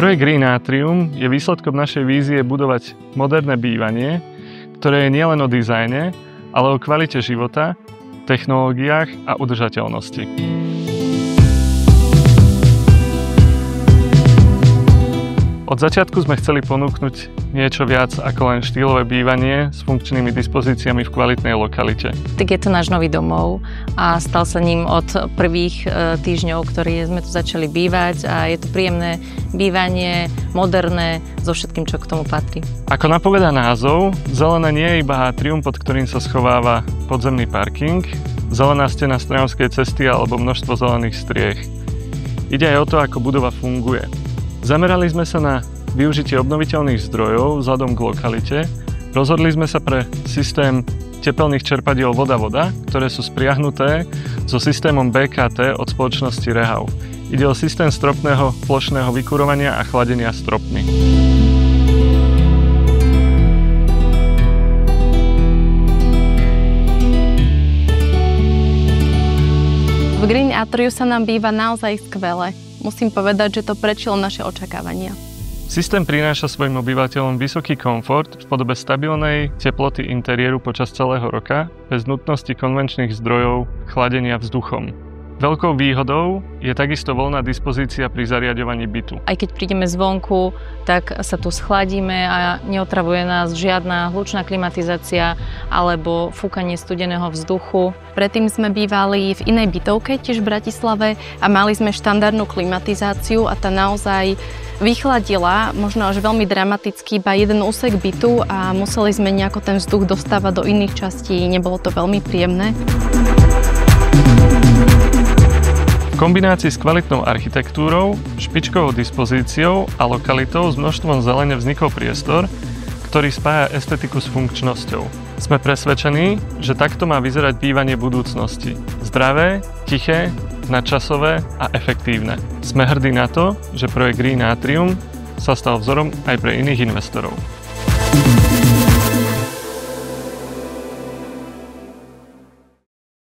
Projekt Green Atrium je výsledkom našej vízie budovať moderné bývanie, ktoré je nielen o dizajne, ale o kvalite života, technológiách a udržateľnosti. Od začiatku sme chceli ponúknuť niečo viac ako len štýlové bývanie s funkčnými dispozíciami v kvalitnej lokalite. Tak je to náš nový domov a stal sa ním od prvých týždňov, ktorí sme tu začali bývať, a je to príjemné bývanie, moderné, so všetkým, čo k tomu patrí. Ako napovedá názov, zelené nie je iba atrium, pod ktorým sa schováva podzemný parking, zelená stena Strnavskej cesty alebo množstvo zelených striech. Ide aj o to, ako budova funguje. Zamerali sme sa na využitie obnoviteľných zdrojov vzhľadom k lokalite. Rozhodli sme sa pre systém tepelných čerpadiel voda-voda, ktoré sú spriahnuté so systémom BKT od spoločnosti Rehau. Ide o systém stropného plošného vykurovania a chladenia stropny. V Green Atriu sa nám býva naozaj skvele. Musím povedať, že to prečilo naše očakávania. Systém prináša svojim obyvateľom vysoký komfort v podobe stabilnej teploty interiéru počas celého roka, bez nutnosti konvenčných zdrojov chladenia vzduchom. Veľkou výhodou je takisto voľná dispozícia pri zariaďovaní bytu. Aj keď prídeme zvonku, tak sa tu schladíme a neotravuje nás žiadna hlučná klimatizácia alebo fúkanie studeného vzduchu. Predtým sme bývali v inej bytovke, tiež v Bratislave, a mali sme štandardnú klimatizáciu a tá naozaj vychladila, možno až veľmi dramaticky, iba jeden úsek bytu a museli sme nejako ten vzduch dostávať do iných častí. Nebolo to veľmi príjemné. V kombinácii s kvalitnou architektúrou, špičkovou dispozíciou a lokalitou s množstvom zelene vznikol priestor, ktorý spája estetiku s funkčnosťou. Sme presvedčení, že takto má vyzerať bývanie budúcnosti. Zdravé, tiché, nadčasové a efektívne. Sme hrdí na to, že projekt Green Atrium sa stal vzorom aj pre iných investorov.